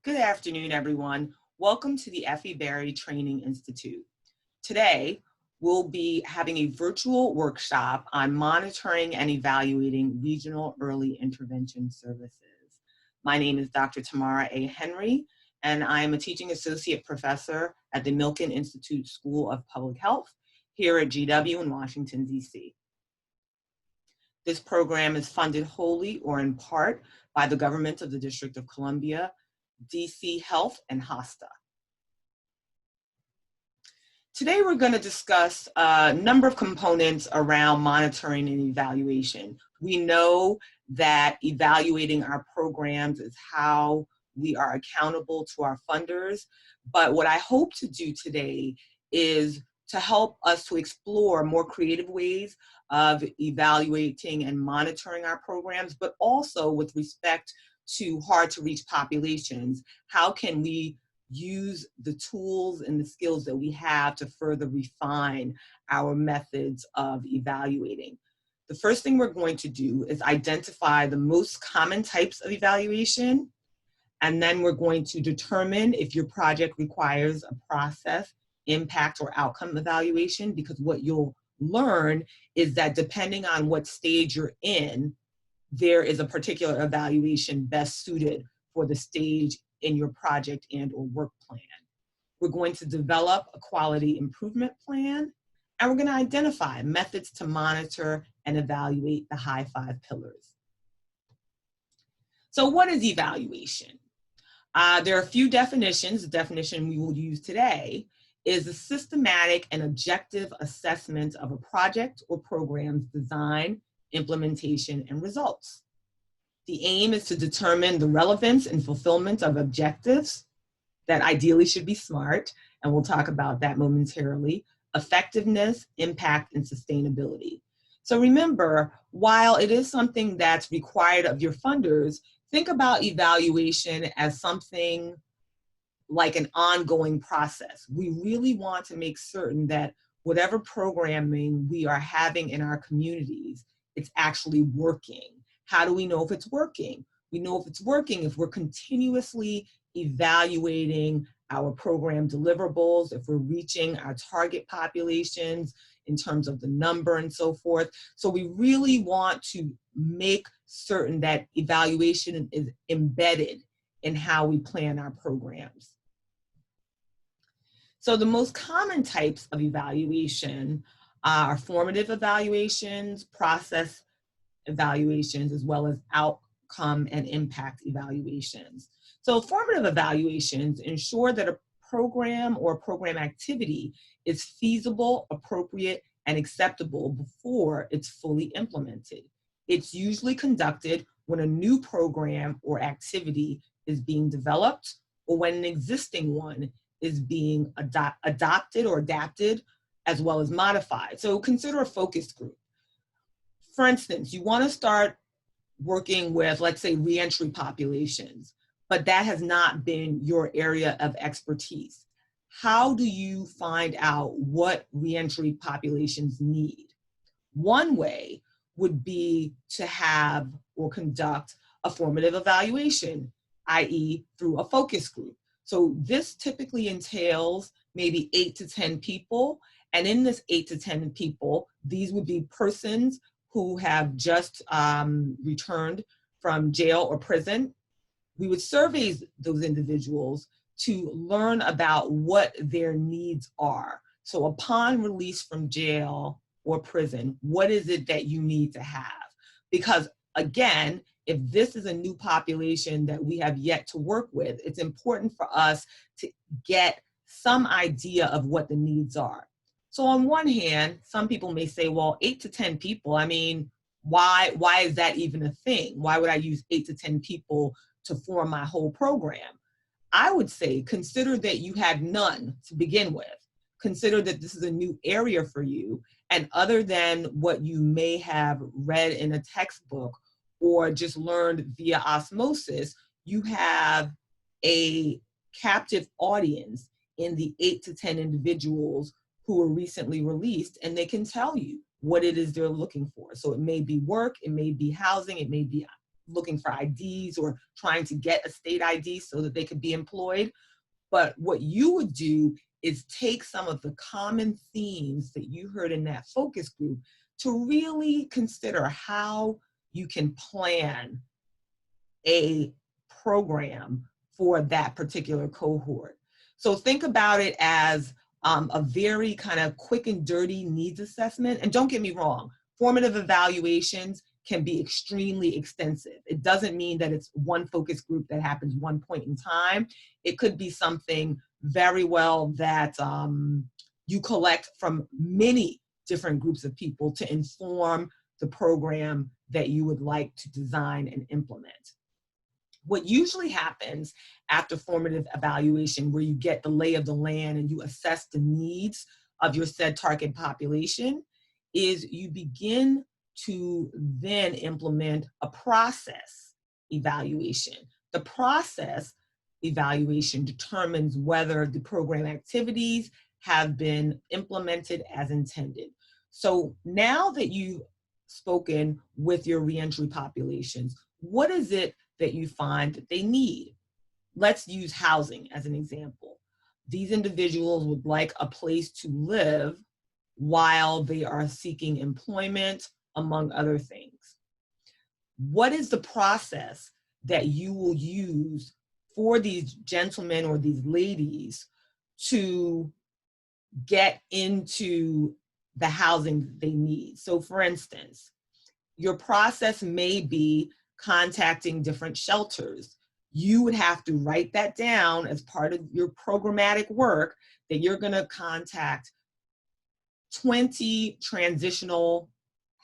Good afternoon, everyone. Welcome to the Effie Berry Training Institute. Today, we'll be having a virtual workshop on monitoring and evaluating regional early intervention services. My name is Dr. Tamara A. Henry, and I am a teaching associate professor at the Milken Institute School of Public Health here at GW in Washington, D.C. This program is funded wholly or in part by the government of the District of Columbia, DC Health, and HOSTA. Today we're going to discuss a number of components around monitoring and evaluation. We know that evaluating our programs is how we are accountable to our funders, but what I hope to do today is to help us to explore more creative ways of evaluating and monitoring our programs, but also with respect to hard to reach populations. How can we use the tools and the skills that we have to further refine our methods of evaluating? The first thing we're going to do is identify the most common types of evaluation, and then we're going to determine if your project requires a process, impact, or outcome evaluation, because what you'll learn is that depending on what stage you're in, there is a particular evaluation best suited for the stage in your project and or work plan. We're going to develop a quality improvement plan, and we're going to identify methods to monitor and evaluate the high 5 pillars. So what is evaluation? There are a few definitions. The definition we will use today is a systematic and objective assessment of a project or program's design, implementation, and results. The aim is to determine the relevance and fulfillment of objectives that ideally should be SMART, and we'll talk about that momentarily, effectiveness, impact, and sustainability. So remember, while it is something that's required of your funders, think about evaluation as something like an ongoing process. We really want to make certain that whatever programming we are having in our communities, it's actually working. How do we know if it's working? We know if it's working if we're continuously evaluating our program deliverables, if we're reaching our target populations in terms of the number and so forth. So we really want to make certain that evaluation is embedded in how we plan our programs. So the most common types of evaluation are formative evaluations, process evaluations, as well as outcome and impact evaluations. So formative evaluations ensure that a program or program activity is feasible, appropriate, and acceptable before it's fully implemented. It's usually conducted when a new program or activity is being developed or when an existing one is being adopted or adapted, as well as modified. So consider a focus group. For instance, you want to start working with, let's say, reentry populations, but that has not been your area of expertise. How do you find out what reentry populations need? One way would be to have or conduct a formative evaluation, i.e. through a focus group. So this typically entails maybe 8 to 10 people. And in this 8 to 10 people, these would be persons who have just returned from jail or prison. We would survey those individuals to learn about what their needs are. So upon release from jail or prison, what is it that you need to have? Because again, if this is a new population that we have yet to work with, it's important for us to get some idea of what the needs are. So on one hand, some people may say, well, 8 to 10 people, I mean, why is that even a thing? Why would I use 8 to 10 people to form my whole program? I would say consider that you had none to begin with. Consider that this is a new area for you. And other than what you may have read in a textbook or just learned via osmosis, you have a captive audience in the 8 to 10 individuals who were recently released, and they can tell you what it is they're looking for. So it may be work, it may be housing, it may be looking for IDs or trying to get a state ID so that they could be employed. But what you would do is take some of the common themes that you heard in that focus group to really consider how you can plan a program for that particular cohort. So think about it as a very kind of quick and dirty needs assessment. And don't get me wrong, formative evaluations can be extremely extensive. It doesn't mean that it's one focus group that happens one point in time. It could be something very well that you collect from many different groups of people to inform the program that you would like to design and implement. What usually happens after formative evaluation, where you get the lay of the land and you assess the needs of your said target population, is you begin to then implement a process evaluation. The process evaluation determines whether the program activities have been implemented as intended. So now that you've spoken with your reentry populations, what is it that you find that they need? Let's use housing as an example. These individuals would like a place to live while they are seeking employment, among other things. What is the process that you will use for these gentlemen or these ladies to get into the housing they need? So for instance, your process may be contacting different shelters. You would have to write that down as part of your programmatic work, that you're going to contact 20 transitional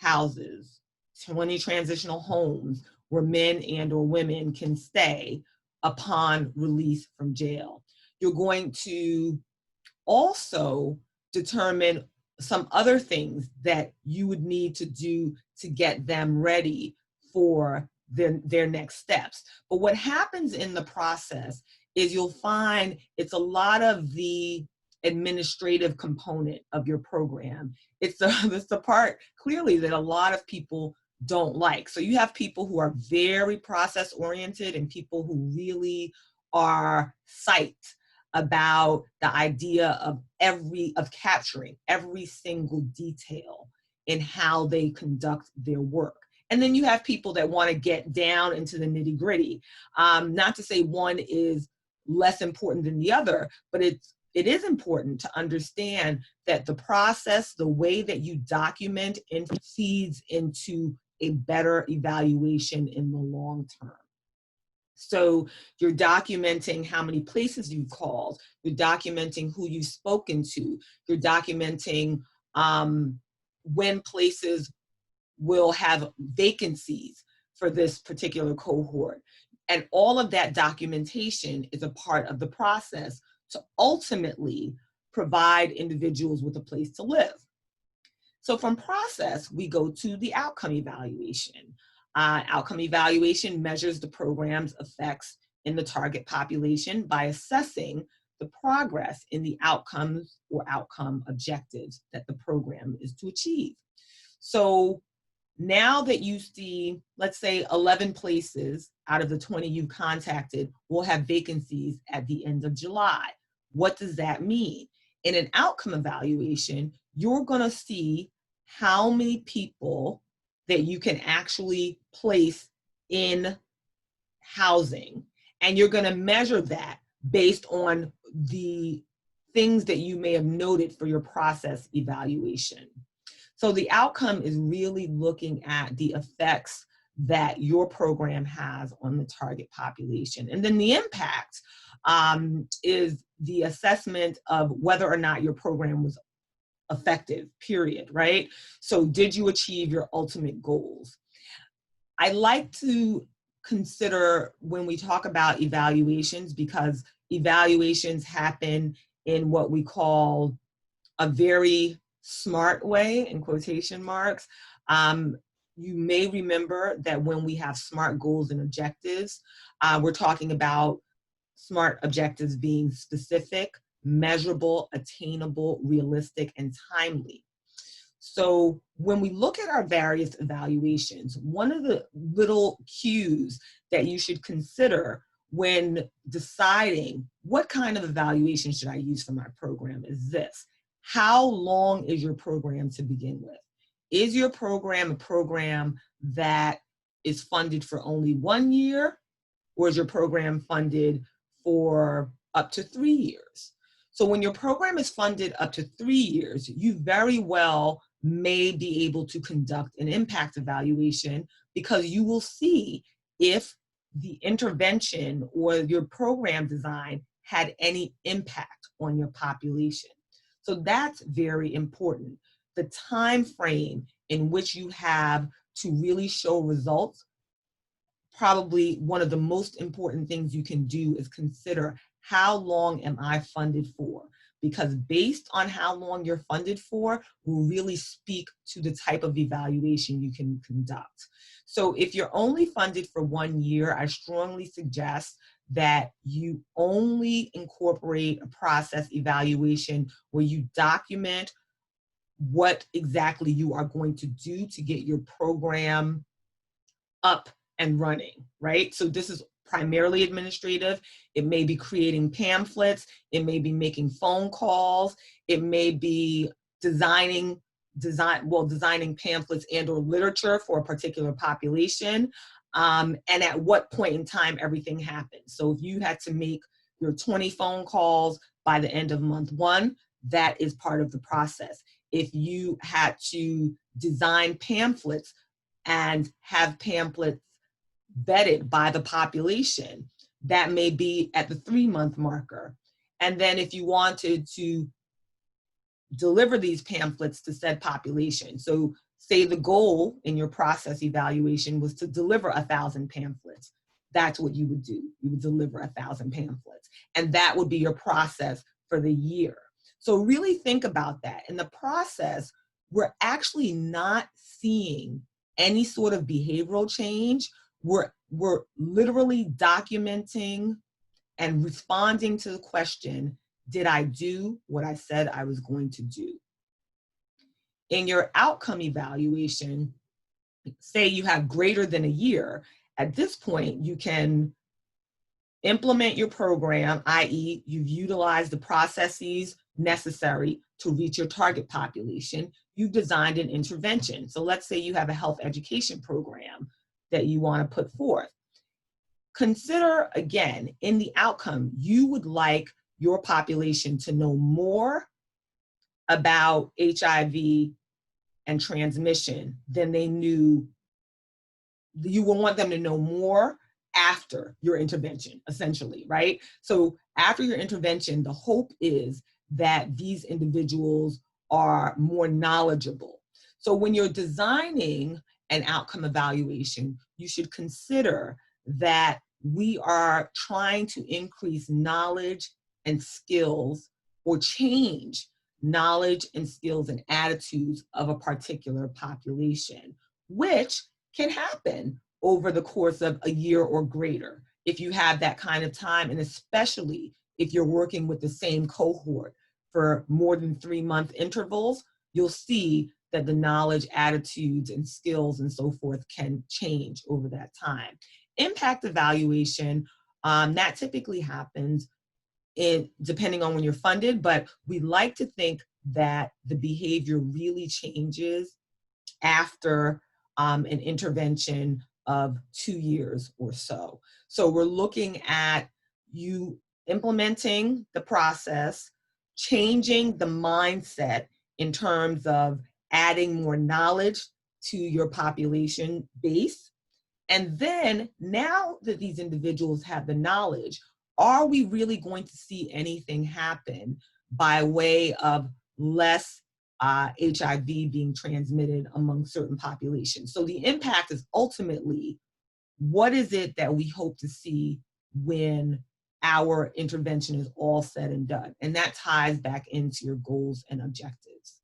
houses, 20 transitional homes where men and or women can stay upon release from jail. You're going to also determine some other things that you would need to do to get them ready for their next steps. But what happens in the process is you'll find it's a lot of the administrative component of your program. It's the part clearly that a lot of people don't like. So you have people who are very process oriented and people who really are psyched about the idea of capturing every single detail in how they conduct their work. And then you have people that want to get down into the nitty gritty. Not to say one is less important than the other, but it is important to understand that the process, the way that you document, feeds into a better evaluation in the long term. So you're documenting how many places you've called, you're documenting who you've spoken to, you're documenting when places will have vacancies for this particular cohort. And all of that documentation is a part of the process to ultimately provide individuals with a place to live. So from process, we go to the outcome evaluation. Outcome evaluation measures the program's effects in the target population by assessing the progress in the outcomes or outcome objectives that the program is to achieve. So now that you see, let's say 11 places out of the 20 you contacted will have vacancies at the end of July. What does that mean? In an outcome evaluation, you're going to see how many people that you can actually place in housing. And you're going to measure that based on the things that you may have noted for your process evaluation. So the outcome is really looking at the effects that your program has on the target population. And then the impact is the assessment of whether or not your program was effective, period, right? So did you achieve your ultimate goals? I like to consider when we talk about evaluations, because evaluations happen in what we call a very smart way, in quotation marks. You may remember that when we have SMART goals and objectives, we're talking about SMART objectives being specific, measurable, attainable, realistic, and timely. So when we look at our various evaluations, one of the little cues that you should consider when deciding what kind of evaluation should I use for my program is this. How long is your program to begin with? Is your program a program that is funded for only 1 year, or is your program funded for up to 3 years? So when your program is funded up to 3 years, you very well may be able to conduct an impact evaluation, because you will see if the intervention or your program design had any impact on your population. So that's very important. The time frame in which you have to really show results, probably one of the most important things you can do is consider, how long am I funded for? Because based on how long you're funded for will really speak to the type of evaluation you can conduct. So if you're only funded for 1 year, I strongly suggest that you only incorporate a process evaluation where you document what exactly you are going to do to get your program up and running, right? So this is primarily administrative. It may be creating pamphlets. It may be making phone calls. It may be designing pamphlets and or literature for a particular population. And at what point in time everything happens. So if you had to make your 20 phone calls by the end of month 1, that is part of the process. If you had to design pamphlets and have pamphlets vetted by the population, that may be at the 3-month marker. And then if you wanted to deliver these pamphlets to said population, so say the goal in your process evaluation was to deliver 1,000 pamphlets, that's what you would do. You would deliver 1,000 pamphlets. And that would be your process for the year. So really think about that. In the process, we're actually not seeing any sort of behavioral change. We're literally documenting and responding to the question, did I do what I said I was going to do? In your outcome evaluation, say you have greater than a year, at this point you can implement your program, i.e. you've utilized the processes necessary to reach your target population. You've designed an intervention. So let's say you have a health education program that you want to put forth. Consider, again, in the outcome, you would like your population to know more about HIV and transmission than they knew. You will want them to know more after your intervention, essentially, right? So after your intervention, the hope is that these individuals are more knowledgeable. So when you're designing an outcome evaluation, you should consider that we are trying to increase knowledge and skills, or change knowledge and skills and attitudes of a particular population, which can happen over the course of a year or greater if you have that kind of time, and especially if you're working with the same cohort for more than 3-month intervals. You'll see that the knowledge, attitudes, and skills and so forth can change over that time. Impact evaluation, that typically happens depending on when you're funded, but we like to think that the behavior really changes after an intervention of 2 years or so. So we're looking at you implementing the process, changing the mindset in terms of adding more knowledge to your population base. And then now that these individuals have the knowledge, are we really going to see anything happen by way of less HIV being transmitted among certain populations? So the impact is ultimately, what is it that we hope to see when our intervention is all said and done? And that ties back into your goals and objectives.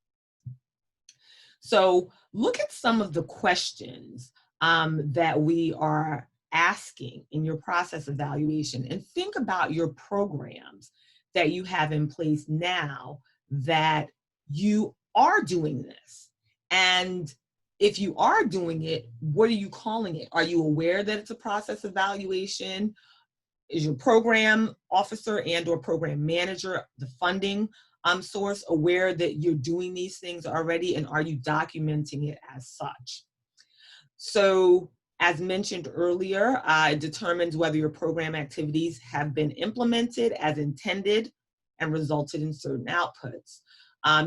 So look at some of the questions that we are asking in your process evaluation, and think about your programs that you have in place now that you are doing this. And if you are doing it, what are you calling it? Are you aware that it's a process evaluation? Is your program officer and or program manager, the funding source, aware that you're doing these things already, and are you documenting it as such? So as mentioned earlier, it determines whether your program activities have been implemented as intended and resulted in certain outputs.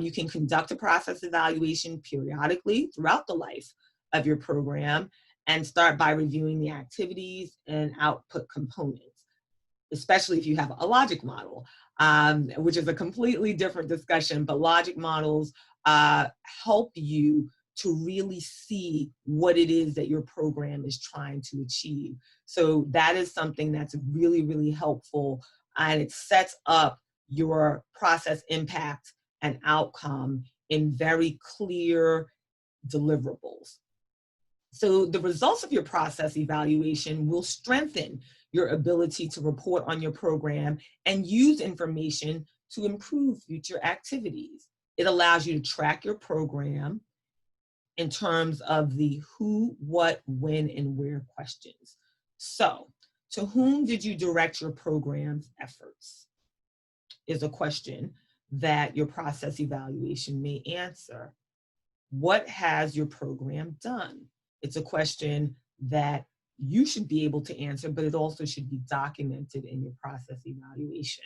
You can conduct a process evaluation periodically throughout the life of your program and start by reviewing the activities and output components, especially if you have a logic model, which is a completely different discussion, but logic models help you to really see what it is that your program is trying to achieve. So that is something that's really, really helpful, and it sets up your process impact and outcome in very clear deliverables. So the results of your process evaluation will strengthen your ability to report on your program and use information to improve future activities. It allows you to track your program in terms of the who, what, when, and where questions. So, to whom did you direct your program's efforts? Is a question that your process evaluation may answer. What has your program done? It's a question that you should be able to answer, but it also should be documented in your process evaluation.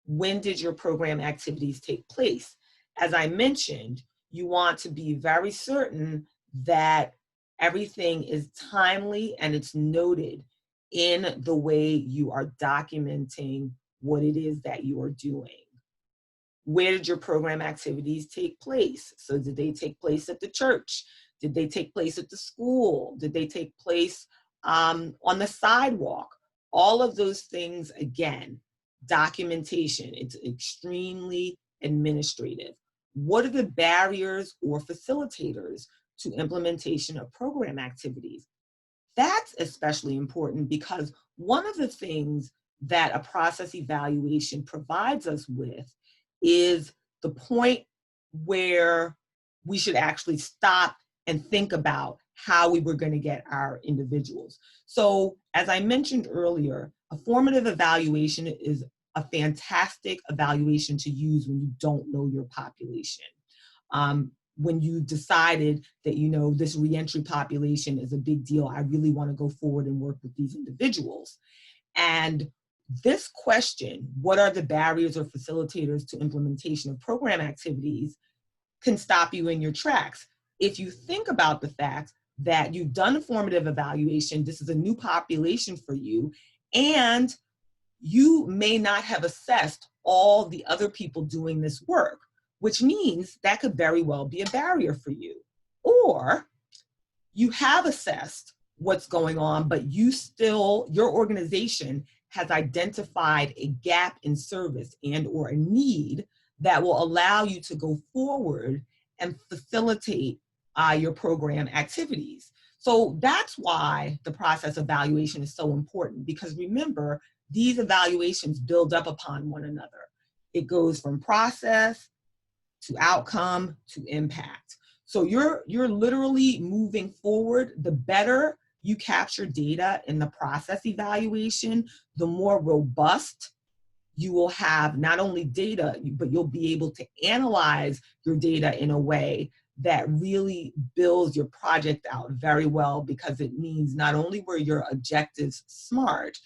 When did your program activities take place? As I mentioned, you want to be very certain that everything is timely and it's noted in the way you are documenting what it is that you are doing. Where did your program activities take place? So did they take place at the church? Did they take place at the school? Did they take place on the sidewalk? All of those things, again, documentation, it's extremely administrative. What are the barriers or facilitators to implementation of program activities? That's especially important because one of the things that a process evaluation provides us with is the point where we should actually stop and think about how we were going to get our individuals. So as I mentioned earlier, a formative evaluation is a fantastic evaluation to use when you don't know your population. When you decided that, you know, this reentry population is a big deal, I really want to go forward and work with these individuals. And this question, what are the barriers or facilitators to implementation of program activities, can stop you in your tracks. If you think about the fact that you've done a formative evaluation, this is a new population for you, and you may not have assessed all the other people doing this work, which means that could very well be a barrier for you. Or you have assessed what's going on, but your organization has identified a gap in service and or a need that will allow you to go forward and facilitate your program activities. So that's why the process evaluation is so important, because remember, these evaluations build up upon one another. It goes from process to outcome to impact. So you're literally moving forward. The better you capture data in the process evaluation, the more robust you will have not only data, but you'll be able to analyze your data in a way that really builds your project out very well, because it means not only were your objectives smart,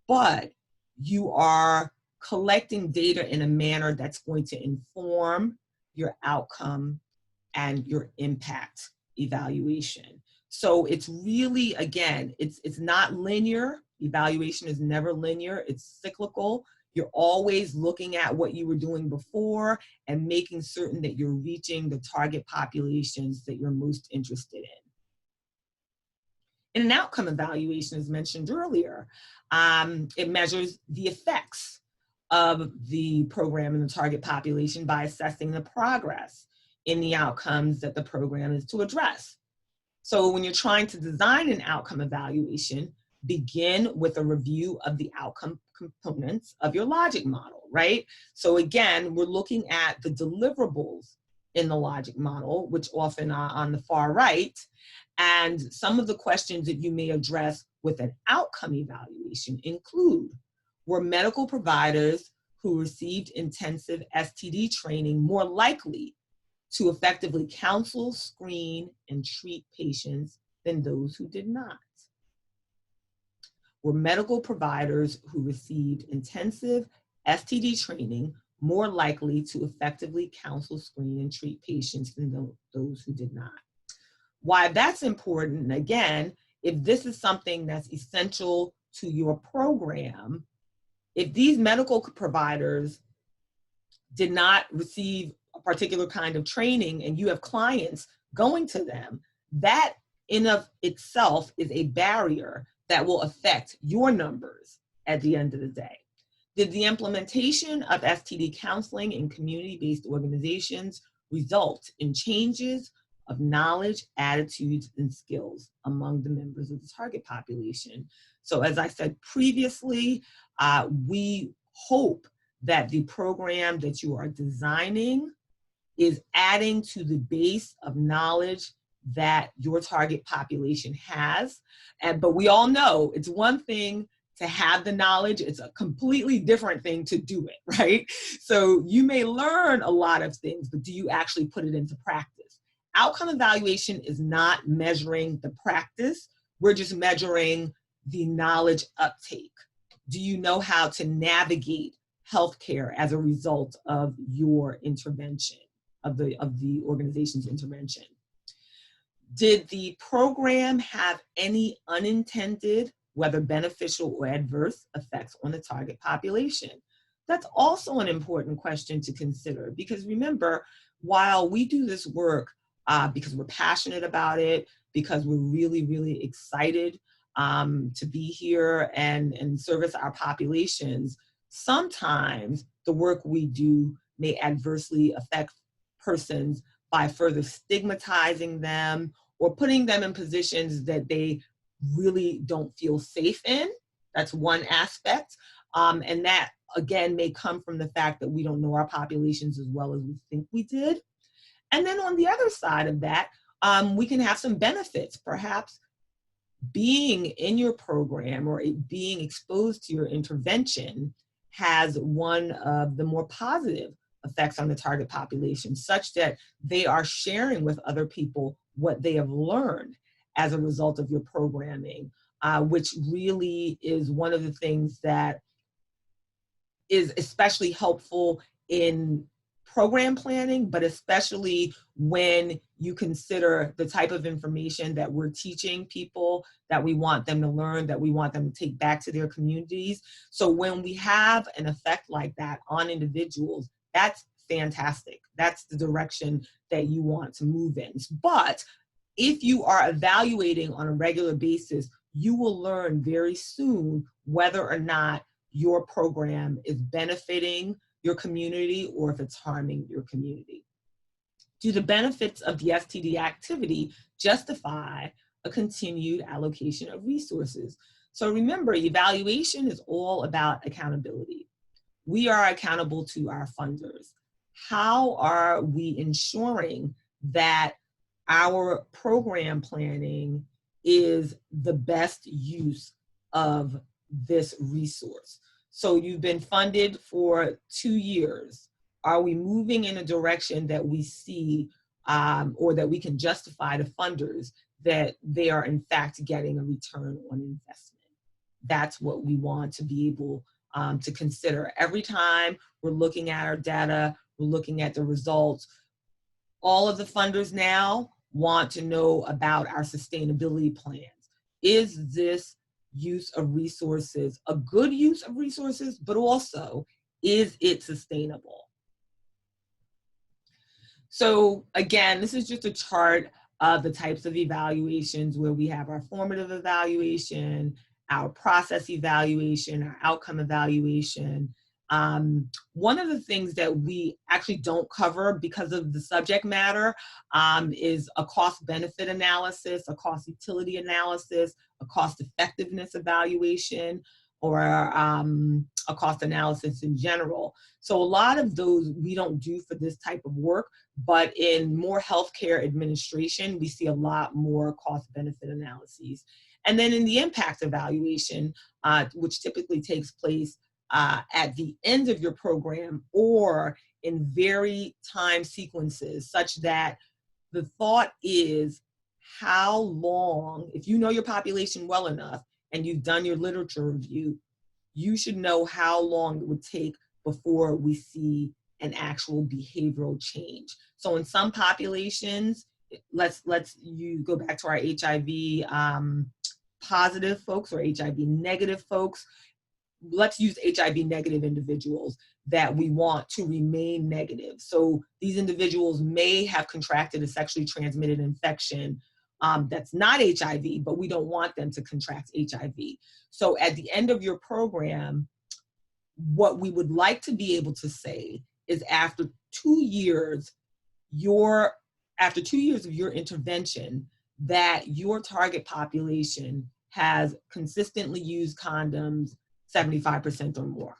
but you are collecting data in a manner that's going to inform your outcome and your impact evaluation. So it's really, again, it's not linear. Evaluation is never linear. It's cyclical. You're always looking at what you were doing before and making certain that you're reaching the target populations that you're most interested in. In an outcome evaluation, as mentioned earlier, it measures the effects of the program in the target population by assessing the progress in the outcomes that the program is to address. So when you're trying to design an outcome evaluation, begin with a review of the outcome components of your logic model, right? So again, we're looking at the deliverables in the logic model, which often are on the far right. And some of the questions that you may address with an outcome evaluation include, were medical providers who received intensive STD training more likely to effectively counsel, screen, and treat patients than those who did not? Were medical providers who received intensive STD training more likely to effectively counsel, screen, and treat patients than those who did not? Why that's important, again, if this is something that's essential to your program, if these medical providers did not receive a particular kind of training and you have clients going to them, that in of itself is a barrier that will affect your numbers at the end of the day. Did the implementation of STD counseling in community-based organizations result in changes of knowledge, attitudes, and skills among the members of the target population? So as I said previously, we hope that the program that you are designing is adding to the base of knowledge that your target population has. But we all know it's one thing to have the knowledge, it's a completely different thing to do it, right? So you may learn a lot of things, but do you actually put it into practice? Outcome evaluation is not measuring the practice, we're just measuring the knowledge uptake. Do you know how to navigate healthcare as a result of your intervention, of the organization's intervention? Did the program have any unintended, whether beneficial or adverse, effects on the target population? That's also an important question to consider, because remember, while we do this work because we're passionate about it, because we're really, really excited to be here and service our populations, sometimes the work we do may adversely affect persons by further stigmatizing them or putting them in positions that they really don't feel safe in. That's one aspect. And that, again, may come from the fact that we don't know our populations as well as we think we did. And then on the other side of that, we can have some benefits. Perhaps being in your program or being exposed to your intervention has one of the more positive effects on the target population, such that they are sharing with other people what they have learned as a result of your programming, which really is one of the things that is especially helpful in program planning, but especially when you consider the type of information that we're teaching people, that we want them to learn, that we want them to take back to their communities. So when we have an effect like that on individuals, that's fantastic. That's the direction that you want to move in. But if you are evaluating on a regular basis, you will learn very soon whether or not your program is benefiting your community or if it's harming your community. Do the benefits of the STD activity justify a continued allocation of resources? So remember, evaluation is all about accountability. We are accountable to our funders. How are we ensuring that our program planning is the best use of this resource? So you've been funded for 2 years. Are we moving in a direction that we see or that we can justify to funders that they are in fact getting a return on investment? That's what we want to be able to consider. Every time we're looking at our data, we're looking at the results, all of the funders now want to know about our sustainability plans. Is this use of resources a good use of resources, but also, is it sustainable? So again, this is just a chart of the types of evaluations where we have our formative evaluation, our process evaluation, our outcome evaluation. One of the things that we actually don't cover because of the subject matter is a cost-benefit analysis, a cost-utility analysis, a cost-effectiveness evaluation. or a cost analysis in general. So a lot of those we don't do for this type of work, but in more healthcare administration, we see a lot more cost benefit analyses. And then in the impact evaluation, which typically takes place at the end of your program or in very time sequences, such that the thought is how long, if you know your population well enough and you've done your literature review, you should know how long it would take before we see an actual behavioral change. So in some populations, let's you go back to our HIV positive folks or HIV negative folks. Let's use HIV negative individuals that we want to remain negative. So these individuals may have contracted a sexually transmitted infection that's not HIV, but we don't want them to contract HIV. So at the end of your program, what we would like to be able to say is after 2 years, after 2 years of your intervention, that your target population has consistently used condoms 75% or more.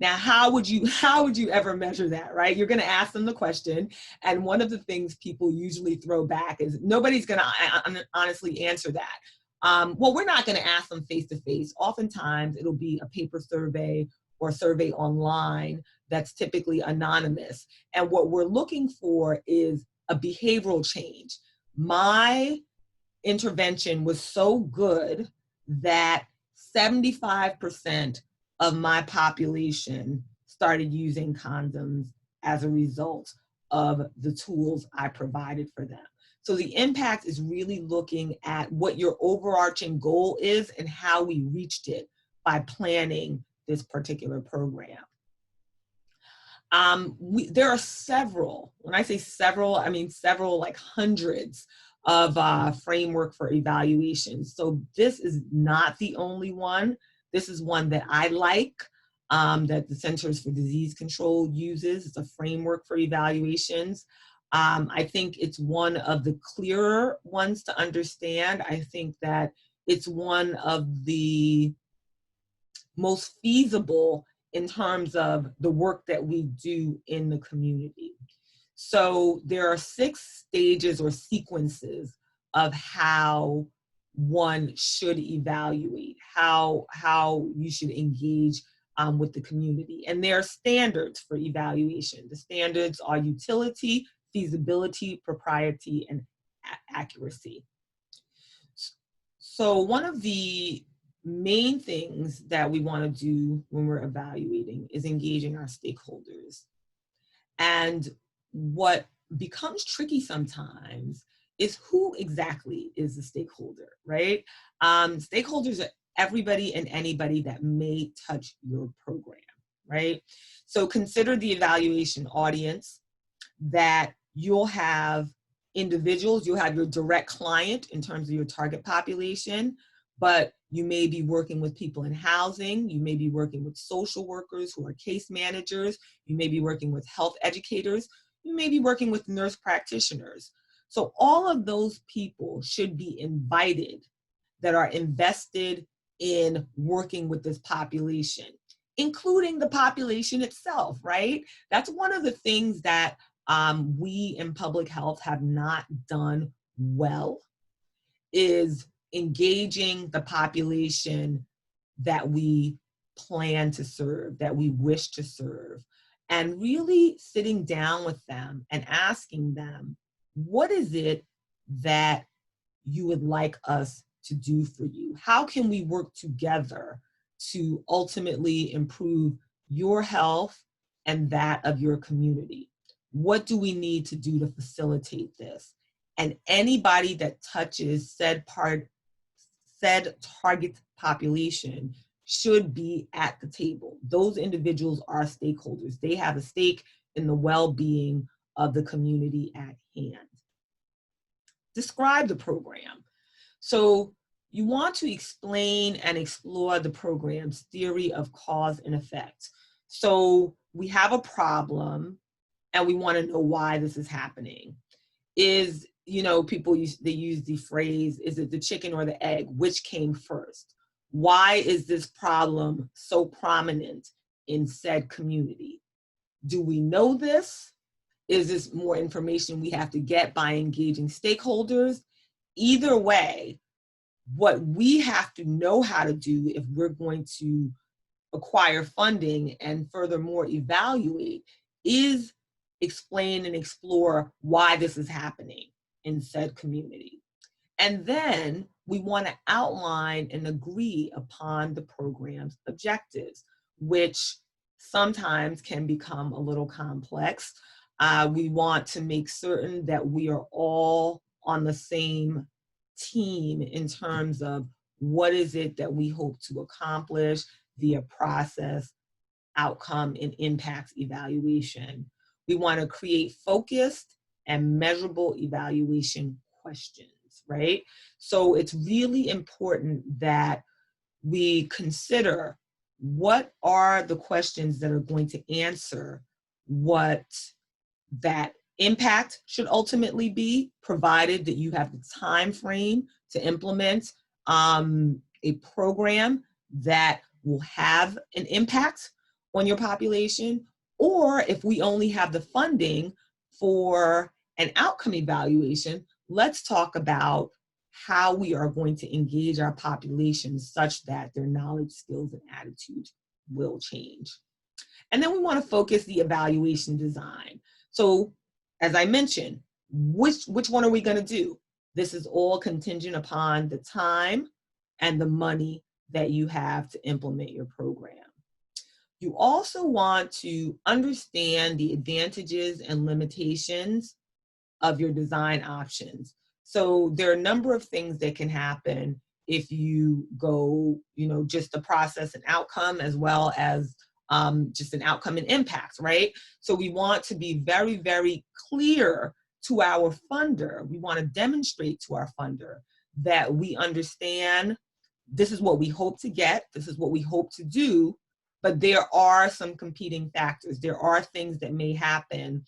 Now, how would you ever measure that, right? You're going to ask them the question, and one of the things people usually throw back is nobody's going to honestly answer that. Well, we're not going to ask them face to face. Oftentimes, it'll be a paper survey or a survey online that's typically anonymous. And what we're looking for is a behavioral change. My intervention was so good that 75% of my population started using condoms as a result of the tools I provided for them. So the impact is really looking at what your overarching goal is and how we reached it by planning this particular program. There are several, when I say several, I mean several, like hundreds of framework for evaluation. So this is not the only one. This is one that I like, that the Centers for Disease Control uses. It's a framework for evaluations. I think it's one of the clearer ones to understand. I think that it's one of the most feasible in terms of the work that we do in the community. So there are 6 stages or sequences of how one should evaluate, how you should engage with the community. And there are standards for evaluation. The standards are utility, feasibility, propriety, and accuracy. So one of the main things that we want to do when we're evaluating is engaging our stakeholders. And what becomes tricky sometimes is who exactly is the stakeholder, right? Stakeholders are everybody and anybody that may touch your program, right? So consider the evaluation audience, that you'll have individuals, you'll have your direct client in terms of your target population, but you may be working with people in housing, you may be working with social workers who are case managers, you may be working with health educators, you may be working with nurse practitioners. So all of those people should be invited that are invested in working with this population, including the population itself, right? That's one of the things that we in public health have not done well, is engaging the population that we plan to serve, that we wish to serve, and really sitting down with them and asking them, what is it that you would like us to do for you? How can we work together to ultimately improve your health and that of your community? What do we need to do to facilitate this? And anybody that touches said target population should be at the table. Those individuals are stakeholders. They have a stake in the well-being of the community at hand. Describe the program. So you want to explain and explore the program's theory of cause and effect. So we have a problem and we want to know why this is happening. Is, you know, they use the phrase, is it the chicken or the egg? Which came first? Why is this problem so prominent in said community? Do we know this? Is this more information we have to get by engaging stakeholders? Either way, what we have to know how to do if we're going to acquire funding and furthermore evaluate is explain and explore why this is happening in said community. And then we want to outline and agree upon the program's objectives, which sometimes can become a little complex. We want to make certain that we are all on the same team in terms of what is it that we hope to accomplish via process, outcome, and impact evaluation. We want to create focused and measurable evaluation questions, right? So it's really important that we consider what are the questions that are going to answer what that impact should ultimately be, provided that you have the time frame to implement a program that will have an impact on your population, or if we only have the funding for an outcome evaluation, let's talk about how we are going to engage our population such that their knowledge, skills, and attitudes will change. And then we want to focus the evaluation design. So as I mentioned, which one are we going to do? This is all contingent upon the time and the money that you have to implement your program. You also want to understand the advantages and limitations of your design options. So there are a number of things that can happen if you go, just the process and outcome as well as just an outcome and impact, right? So we want to be very, very clear to our funder. We want to demonstrate to our funder that we understand this is what we hope to get, this is what we hope to do, but there are some competing factors. There are things that may happen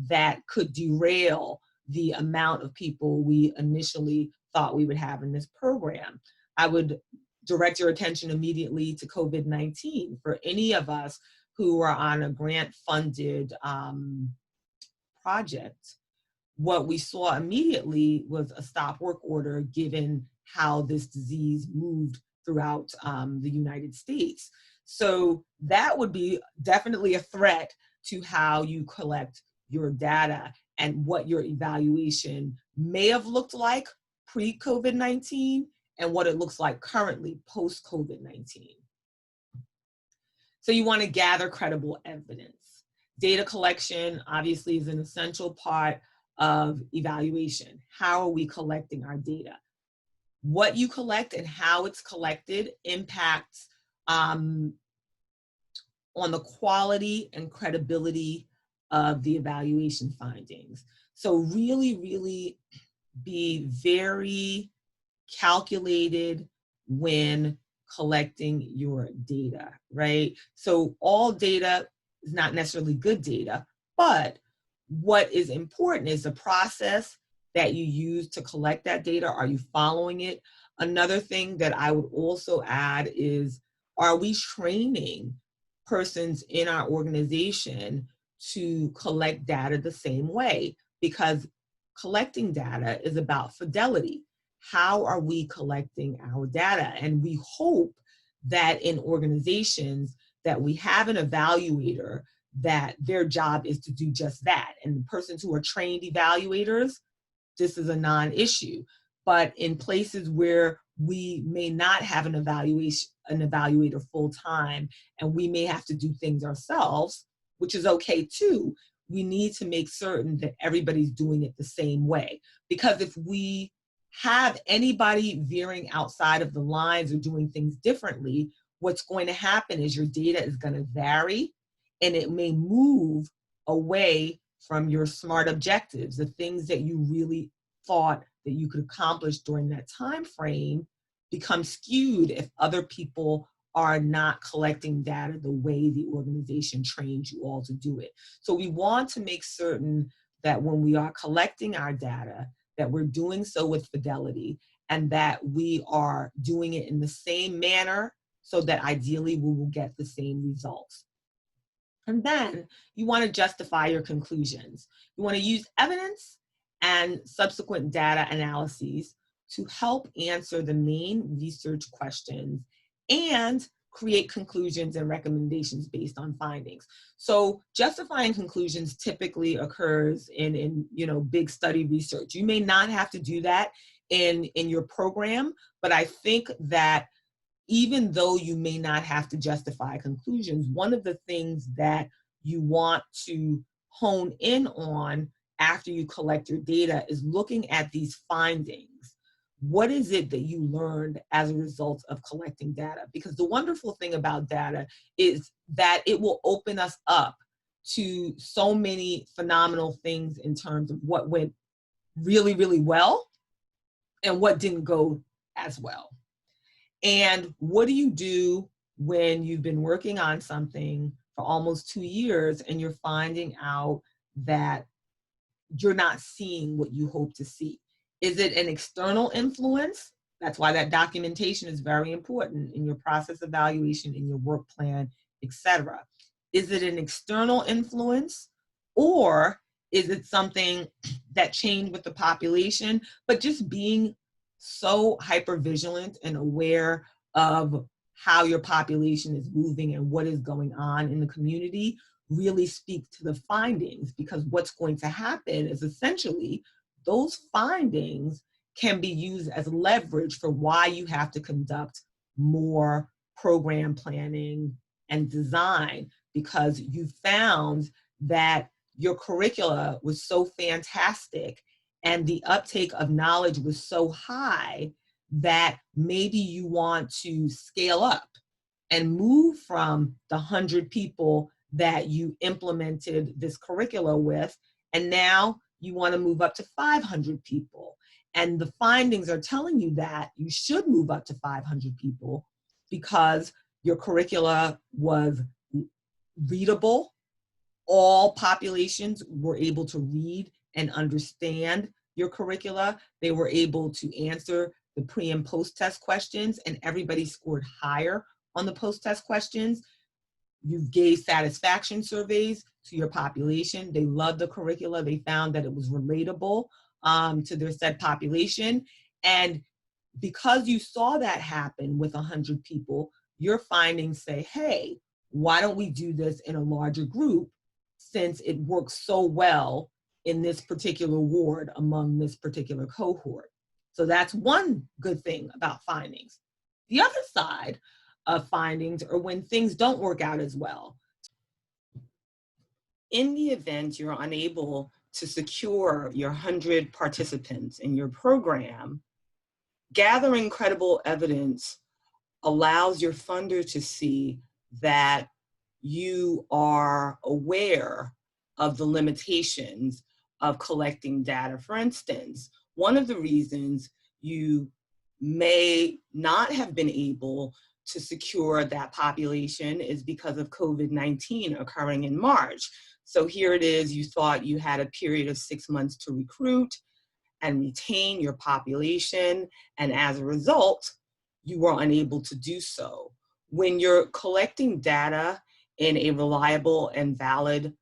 that could derail the amount of people we initially thought we would have in this program. I would direct your attention immediately to COVID-19. For any of us who are on a grant-funded project, what we saw immediately was a stop work order given how this disease moved throughout the United States. So that would be definitely a threat to how you collect your data and what your evaluation may have looked like pre-COVID-19 and what it looks like currently post-COVID-19. So you want to gather credible evidence. Data collection obviously is an essential part of evaluation. How are we collecting our data? What you collect and how it's collected impacts on the quality and credibility of the evaluation findings. So really, really be very calculated when collecting your data, right? So all data is not necessarily good data, but what is important is the process that you use to collect that data. Are you following it? Another thing that I would also add is, are we training persons in our organization to collect data the same way? Because collecting data is about fidelity. How are we collecting our data? And we hope that in organizations that we have an evaluator that their job is to do just that. And the persons who are trained evaluators, this is a non-issue. But in places where we may not have an evaluator full time, and we may have to do things ourselves, which is okay too, we need to make certain that everybody's doing it the same way. Because if we have anybody veering outside of the lines or doing things differently, what's going to happen is your data is going to vary and it may move away from your SMART objectives, the things that you really thought that you could accomplish during that time frame become skewed if other people are not collecting data the way the organization trained you all to do it. So we want to make certain that when we are collecting our data, that we're doing so with fidelity and that we are doing it in the same manner so that ideally we will get the same results. And then you want to justify your conclusions. You want to use evidence and subsequent data analyses to help answer the main research questions and create conclusions and recommendations based on findings. So justifying conclusions typically occurs in big study research. You may not have to do that in your program, but I think that even though you may not have to justify conclusions, one of the things that you want to hone in on after you collect your data is looking at these findings. What is it that you learned as a result of collecting data? Because the wonderful thing about data is that it will open us up to so many phenomenal things in terms of what went really, really well and what didn't go as well. And what do you do when you've been working on something for almost 2 years and you're finding out that you're not seeing what you hope to see? Is it an external influence? That's why that documentation is very important in your process evaluation, in your work plan, etc. Is it an external influence, or is it something that changed with the population, but just being so hypervigilant and aware of how your population is moving and what is going on in the community really speak to the findings? Because what's going to happen is essentially those findings can be used as leverage for why you have to conduct more program planning and design, because you found that your curricula was so fantastic and the uptake of knowledge was so high that maybe you want to scale up and move from the 100 people that you implemented this curricula with, and now you want to move up to 500 people. And the findings are telling you that you should move up to 500 people because your curricula was readable. All populations were able to read and understand your curricula. They were able to answer the pre and post-test questions, and everybody scored higher on the post-test questions. You gave satisfaction surveys to your population. They loved the curricula. They found that it was relatable to their said population. And because you saw that happen with 100 people, your findings say, hey, why don't we do this in a larger group, since it works so well in this particular ward among this particular cohort? So that's one good thing about findings. The other side of findings are when things don't work out as well. In the event you're unable to secure your 100 participants in your program, gathering credible evidence allows your funder to see that you are aware of the limitations of collecting data. For instance, one of the reasons you may not have been able to secure that population is because of COVID-19 occurring in March. So here it is, you thought you had a period of 6 months to recruit and retain your population, and as a result, you were unable to do so. When you're collecting data in a reliable and valid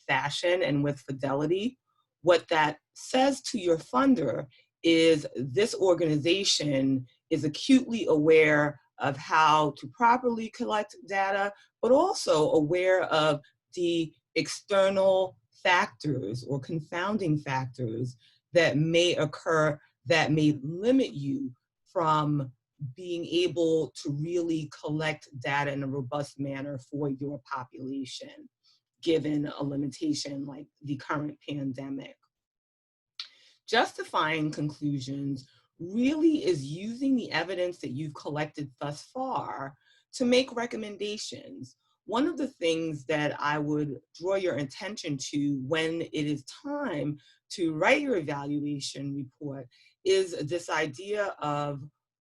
fashion and with fidelity, what that says to your funder is this organization is acutely aware of how to properly collect data, but also aware of the external factors or confounding factors that may occur that may limit you from being able to really collect data in a robust manner for your population, given a limitation like the current pandemic. Justifying conclusions really is using the evidence that you've collected thus far to make recommendations. One of the things that I would draw your attention to when it is time to write your evaluation report is this idea of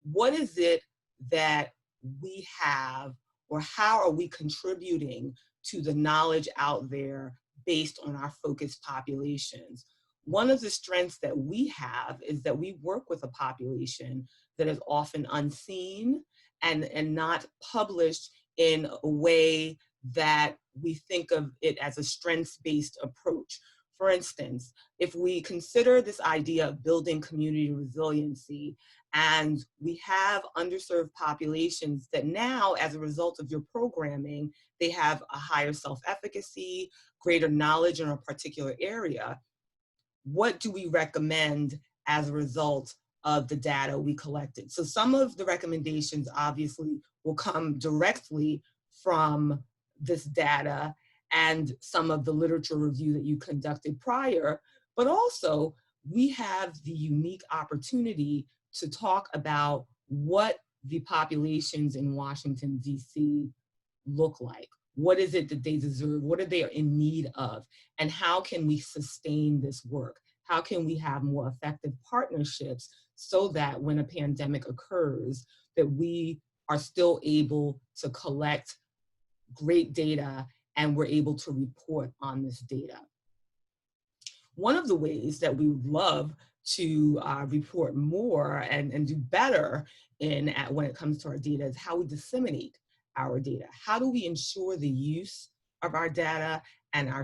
what is it that we have, or how are we contributing to the knowledge out there based on our focused populations? one of the strengths that we have is that we work with a population that is often unseen and not published in a way that we think of it as a strengths-based approach. For instance, if we consider this idea of building community resiliency, and we have underserved populations that now, as a result of your programming, they have a higher self-efficacy, greater knowledge in a particular area, what do we recommend as a result of the data we collected? So some of the recommendations obviously will come directly from this data and some of the literature review that you conducted prior, but also we have the unique opportunity to talk about what the populations in Washington, D.C. look like. What is it that they deserve? What are they in need of? And how can we sustain this work? How can we have more effective partnerships so that when a pandemic occurs, that we are still able to collect great data and we're able to report on this data? One of the ways that we would love to report more and do better when it comes to our data is how we disseminate our data. How do we ensure the use of our data and our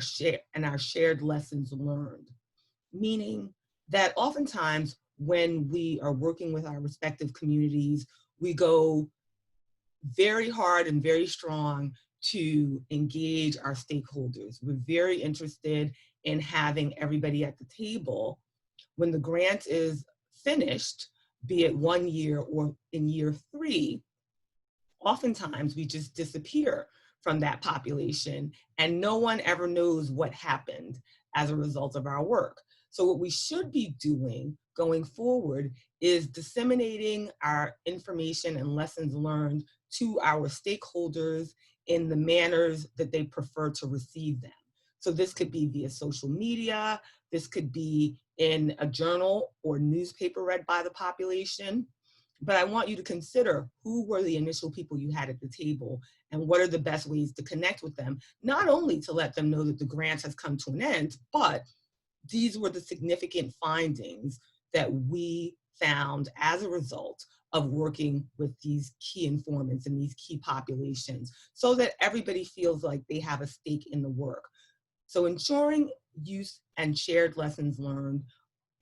shared lessons learned? Meaning that oftentimes when we are working with our respective communities, we go very hard and very strong to engage our stakeholders. We're very interested in having everybody at the table. When the grant is finished, be it 1 year or in year 3, oftentimes we just disappear from that population and no one ever knows what happened as a result of our work. So what we should be doing going forward is disseminating our information and lessons learned to our stakeholders in the manners that they prefer to receive them. So this could be via social media, this could be in a journal or newspaper read by the population. But I want you to consider who were the initial people you had at the table and what are the best ways to connect with them, not only to let them know that the grant has come to an end, but these were the significant findings that we found as a result of working with these key informants and these key populations so that everybody feels like they have a stake in the work. So ensuring use and shared lessons learned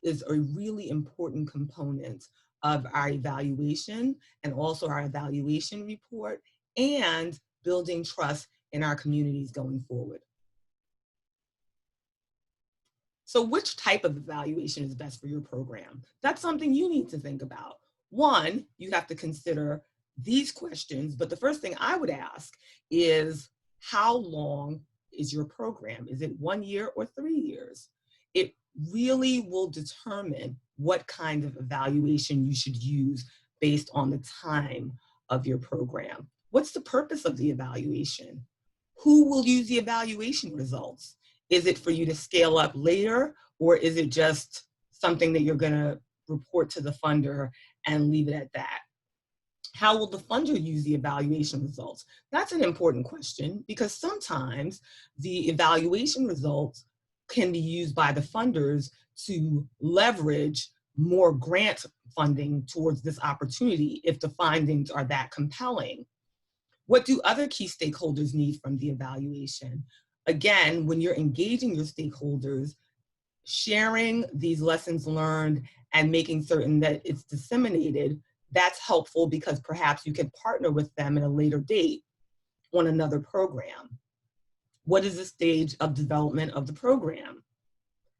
is a really important component of our evaluation and also our evaluation report and building trust in our communities going forward. So which type of evaluation is best for your program? That's something you need to think about. One, you have to consider these questions, but the first thing I would ask is, how long is your program? Is it 1 year or 3 years? It really will determine what kind of evaluation you should use based on the time of your program. What's the purpose of the evaluation? Who will use the evaluation results? Is it for you to scale up later, or is it just something that you're gonna report to the funder and leave it at that? How will the funder use the evaluation results? That's an important question because sometimes the evaluation results can be used by the funders to leverage more grant funding towards this opportunity if the findings are that compelling. What do other key stakeholders need from the evaluation? Again, when you're engaging your stakeholders, sharing these lessons learned and making certain that it's disseminated, that's helpful because perhaps you can partner with them at a later date on another program. What is the stage of development of the program?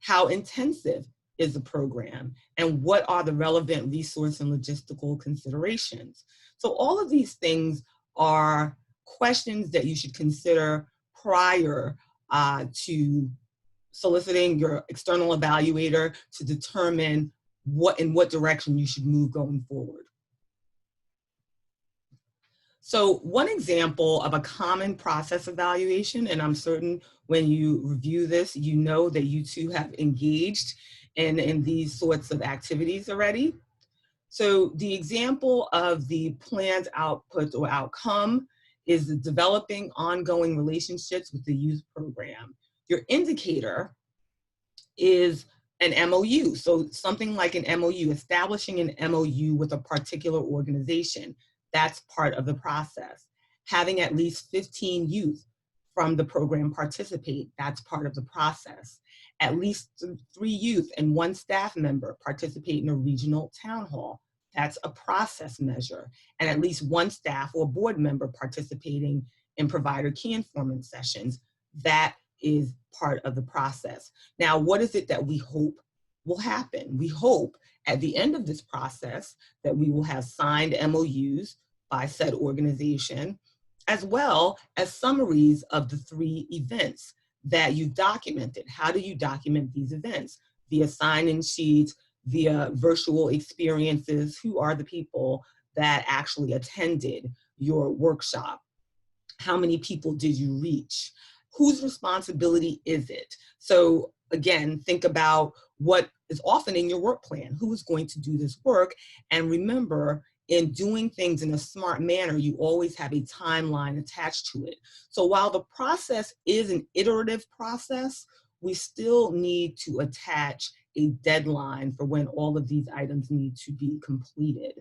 How intensive is the program? And what are the relevant resource and logistical considerations? So all of these things are questions that you should consider prior to soliciting your external evaluator to determine in what direction you should move going forward. So one example of a common process evaluation, and I'm certain when you review this, you know that you two have engaged in these sorts of activities already. So the example of the planned output or outcome is the developing ongoing relationships with the youth program. Your indicator is An MOU, so something like an MOU, establishing an MOU with a particular organization, that's part of the process. Having at least 15 youth from the program participate, that's part of the process. At least 3 youth and 1 staff member participate in a regional town hall, that's a process measure. And at least 1 staff or board member participating in provider key informant sessions, that is part of the process. Now, what is it that we hope will happen? We hope at the end of this process that we will have signed MOUs by said organization, as well as summaries of the 3 events that you documented. How do you document these events? Via sign-in sheets, via virtual experiences. Who are the people that actually attended your workshop? How many people did you reach? Whose responsibility is it? So again, think about what is often in your work plan. Who is going to do this work? And remember, in doing things in a smart manner, you always have a timeline attached to it. So while the process is an iterative process, we still need to attach a deadline for when all of these items need to be completed.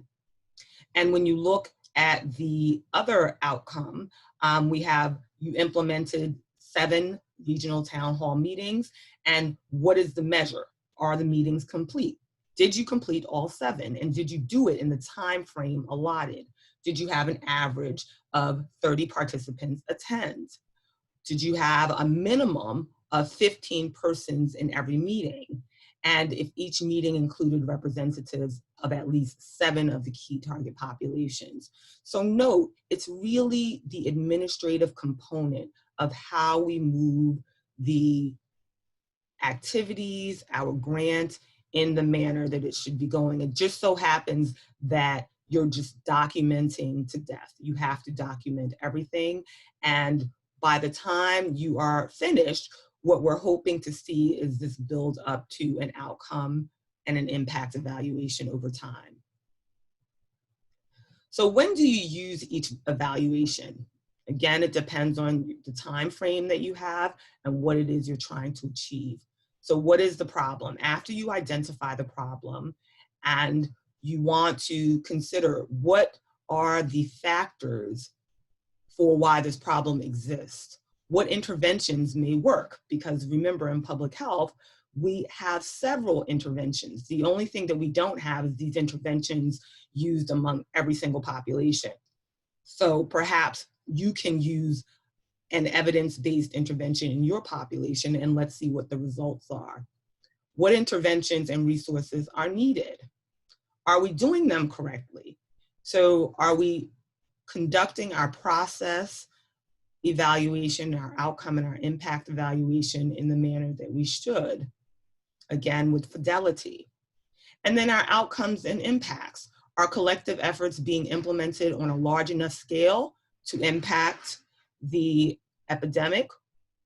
And when you look at the other outcome, you implemented 7 regional town hall meetings. And what is the measure? Are the meetings complete? Did you complete all 7? And did you do it in the time frame allotted? Did you have an average of 30 participants attend? Did you have a minimum of 15 persons in every meeting? And if each meeting included representatives of at least 7 of the key target populations. So note, it's really the administrative component of how we move the activities, our grant, in the manner that it should be going. It just so happens that you're just documenting to death. You have to document everything. And by the time you are finished, what we're hoping to see is this build up to an outcome and an impact evaluation over time. So when do you use each evaluation? Again, it depends on the time frame that you have and what it is you're trying to achieve. So what is the problem? After you identify the problem and you want to consider what are the factors for why this problem exists, what interventions may work? Because remember, in public health, we have several interventions. The only thing that we don't have is these interventions used among every single population. So perhaps you can use an evidence-based intervention in your population, and let's see what the results are. What interventions and resources are needed? Are we doing them correctly? So are we conducting our process evaluation, our outcome and our impact evaluation in the manner that we should? Again, with fidelity. And then our outcomes and impacts. Are collective efforts being implemented on a large enough scale to impact the epidemic?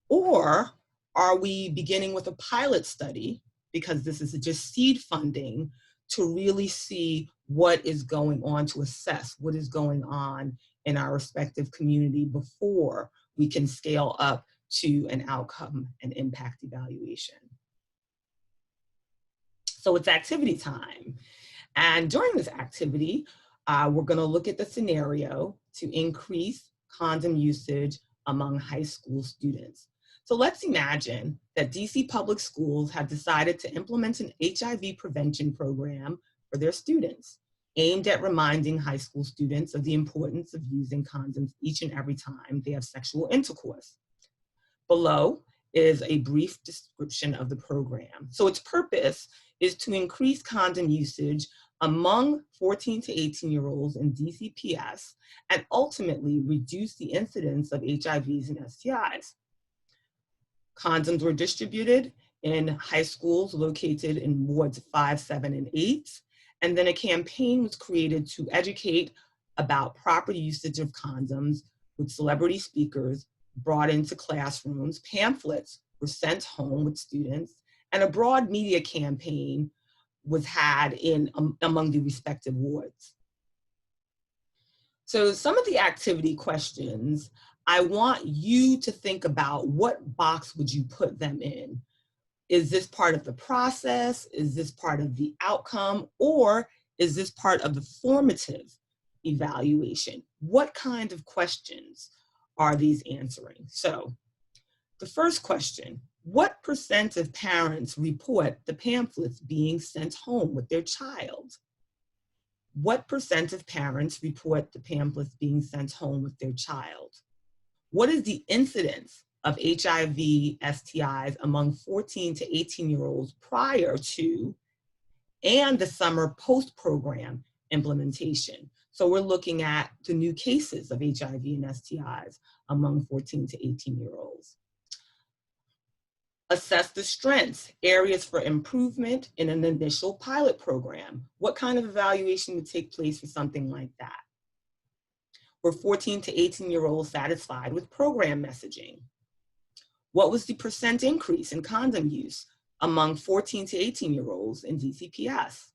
Or are we beginning with a pilot study, because this is just seed funding, to really see what is going on, to assess what is going on in our respective community before we can scale up to an outcome and impact evaluation? So it's activity time. And during this activity, we're going to look at the scenario to increase condom usage among high school students. So let's imagine that DC public schools have decided to implement an HIV prevention program for their students, aimed at reminding high school students of the importance of using condoms each and every time they have sexual intercourse. Below is a brief description of the program. So its purpose is to increase condom usage among 14 to 18-year-olds in DCPS and ultimately reduce the incidence of HIVs and STIs. Condoms were distributed in high schools located in wards 5, 7, and 8. And then a campaign was created to educate about proper usage of condoms with celebrity speakers brought into classrooms. Pamphlets were sent home with students, and a broad media campaign was had among the respective wards. So some of the activity questions, I want you to think about what box would you put them in. Is this part of the process? Is this part of the outcome? Or is this part of the formative evaluation? What kind of questions are these answering? So the first question, what percent of parents report the pamphlets being sent home with their child? What percent of parents report the pamphlets being sent home with their child? What is the incidence of HIV, STIs among 14 to 18-year-olds prior to and the summer post-program implementation? So we're looking at the new cases of HIV and STIs among 14 to 18-year-olds. Assess the strengths, areas for improvement in an initial pilot program. What kind of evaluation would take place for something like that? Were 14 to 18-year-olds satisfied with program messaging? What was the percent increase in condom use among 14 to 18-year-olds in DCPS?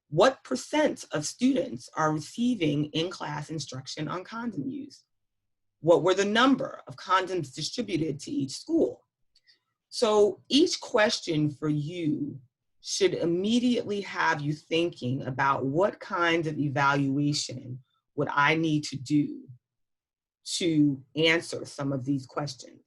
What percent of students are receiving in-class instruction on condom use? What were the number of condoms distributed to each school? So each question for you should immediately have you thinking about what kind of evaluation would I need to do to answer some of these questions.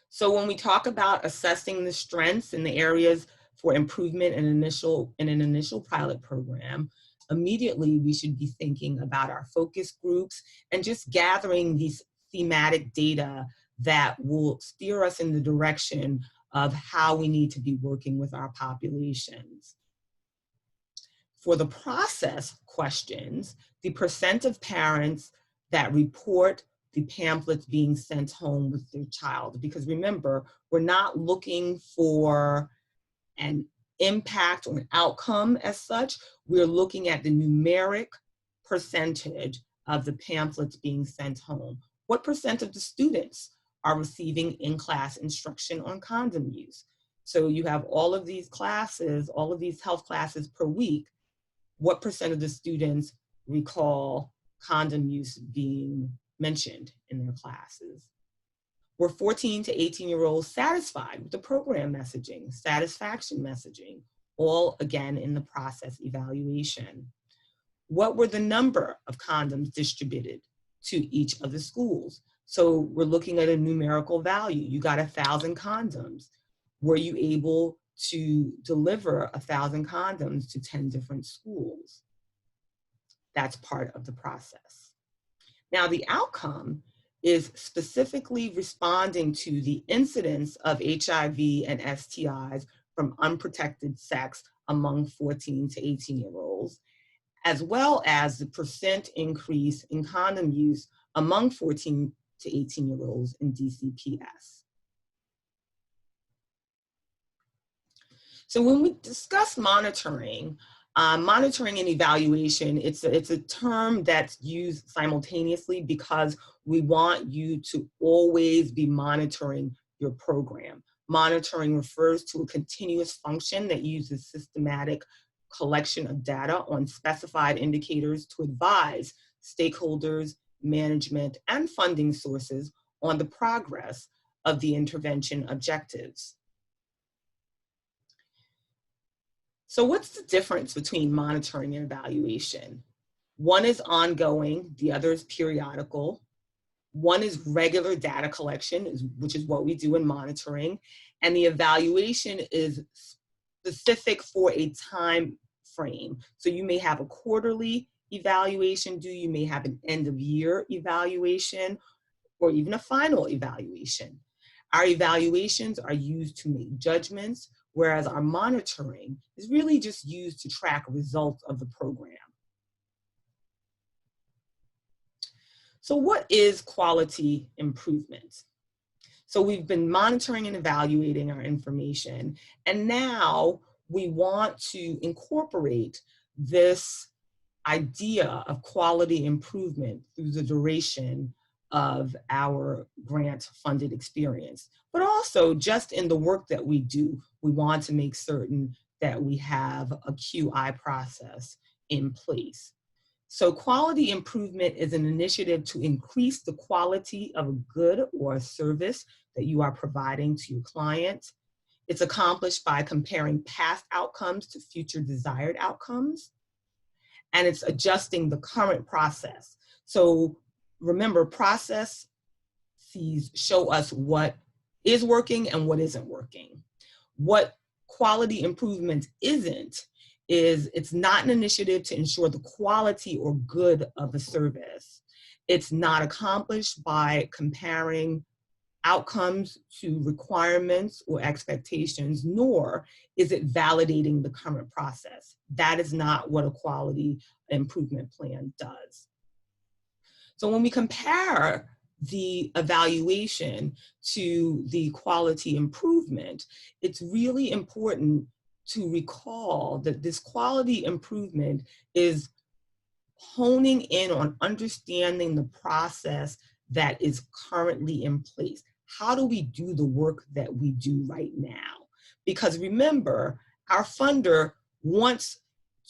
So when we talk about assessing the strengths and the areas for improvement in an initial pilot program, immediately we should be thinking about our focus groups and just gathering these thematic data that will steer us in the direction of how we need to be working with our populations. For the process questions, the percent of parents that report the pamphlets being sent home with their child, because remember, we're not looking for an impact or an outcome as such. We're looking at the numeric percentage of the pamphlets being sent home. What percent of the students are receiving in-class instruction on condom use? So you have all of these classes, all of these health classes per week. What percent of the students recall condom use being mentioned in their classes? Were 14 to 18-year-olds satisfied with the program messaging, satisfaction messaging, all again in the process evaluation? What were the number of condoms distributed to each of the schools? So we're looking at a numerical value. You got 1,000 condoms. Were you able to deliver 1,000 condoms to 10 different schools? That's part of the process. Now the outcome is specifically responding to the incidence of HIV and STIs from unprotected sex among 14 to 18-year-olds, as well as the percent increase in condom use among 14 to 18-year-olds in DCPS. So when we discuss monitoring, monitoring and evaluation, it's a term that's used simultaneously because we want you to always be monitoring your program. Monitoring refers to a continuous function that uses systematic collection of data on specified indicators to advise stakeholders, management, and funding sources on the progress of the intervention objectives. So what's the difference between monitoring and evaluation? One is ongoing, the other is periodical. One is regular data collection, which is what we do in monitoring, and the evaluation is specific for a time frame. So you may have a quarterly evaluation due, you may have an end of year evaluation, or even a final evaluation. Our evaluations are used to make judgments, whereas our monitoring is really just used to track results of the program. So what is quality improvement? So we've been monitoring and evaluating our information, and now we want to incorporate this idea of quality improvement through the duration of our grant-funded experience. But also, just in the work that we do, we want to make certain that we have a QI process in place. So quality improvement is an initiative to increase the quality of a good or a service that you are providing to your client. It's accomplished by comparing past outcomes to future desired outcomes, and it's adjusting the current process. So remember, processes show us what is working and what isn't working. What quality improvement isn't is it's not an initiative to ensure the quality or good of a service. It's not accomplished by comparing outcomes to requirements or expectations, nor is it validating the current process. That is not what a quality improvement plan does. So when we compare the evaluation to the quality improvement, it's really important to recall that this quality improvement is honing in on understanding the process that is currently in place. How do we do the work that we do right now? Because remember, our funder wants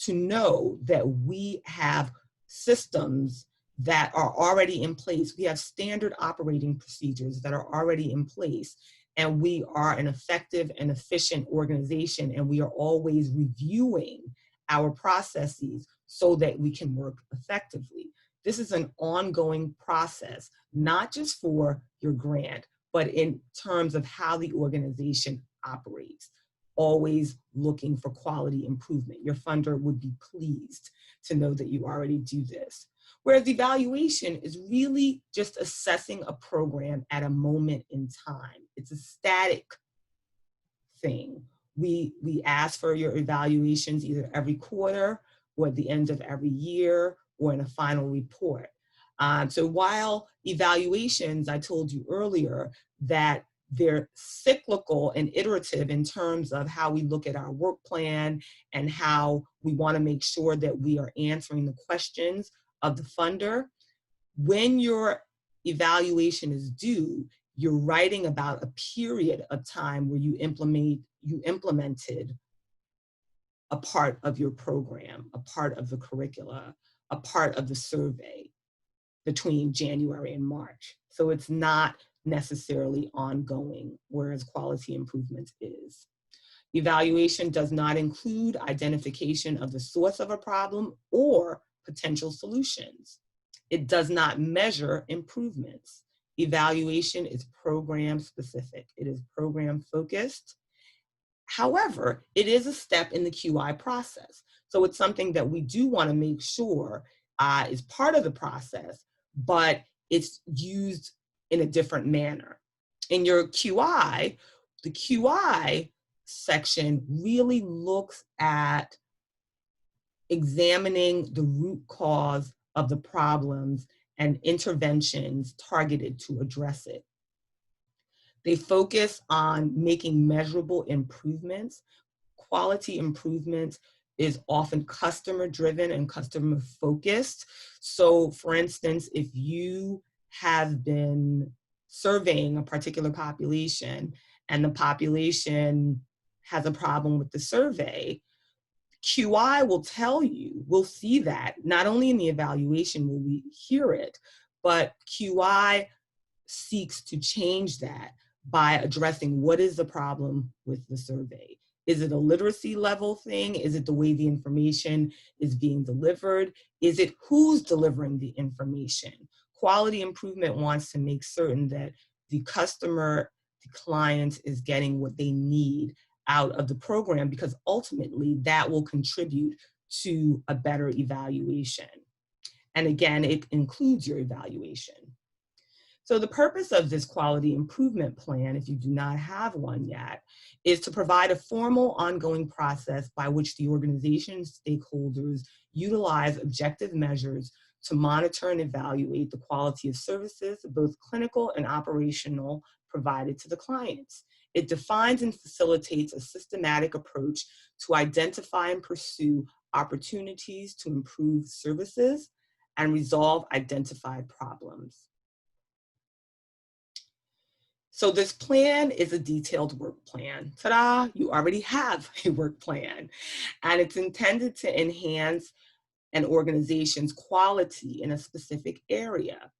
to know that we have systems that are already in place. We have standard operating procedures that are already in place, and we are an effective and efficient organization, and we are always reviewing our processes so that we can work effectively. This is an ongoing process, not just for your grant, but in terms of how the organization operates, always looking for quality improvement. Your funder would be pleased to know that you already do this. Whereas evaluation is really just assessing a program at a moment in time. It's a static thing. We ask for your evaluations either every quarter or at the end of every year or in a final report. So while evaluations, I told you earlier that they're cyclical and iterative in terms of how we look at our work plan and how we want to make sure that we are answering the questions of the funder. When your evaluation is due, you're writing about a period of time where you implemented a part of your program, a part of the curricula, a part of the survey between January and March. So it's not necessarily ongoing, whereas quality improvement is. Evaluation does not include identification of the source of a problem or potential solutions. It does not measure improvements. Evaluation is program specific. It is program focused. However, it is a step in the QI process. So it's something that we do want to make sure is part of the process, but it's used in a different manner. In your QI, the QI section really looks at examining the root cause of the problems and interventions targeted to address it. They focus on making measurable improvements. Quality improvement is often customer driven and customer focused. So for instance, if you have been surveying a particular population and the population has a problem with the survey, QI will tell you, we'll see that, not only in the evaluation will we hear it, but QI seeks to change that by addressing what is the problem with the survey. Is it a literacy level thing? Is it the way the information is being delivered? Is it who's delivering the information? Quality improvement wants to make certain that the customer, the client is getting what they need out of the program, because ultimately that will contribute to a better evaluation. And again, it includes your evaluation. So the purpose of this quality improvement plan, if you do not have one yet, is to provide a formal ongoing process by which the organization's stakeholders utilize objective measures to monitor and evaluate the quality of services, both clinical and operational, provided to the clients. It defines and facilitates a systematic approach to identify and pursue opportunities to improve services and resolve identified problems. So this plan is a detailed work plan. Ta-da, you already have a work plan. And it's intended to enhance an organization's quality in a specific area.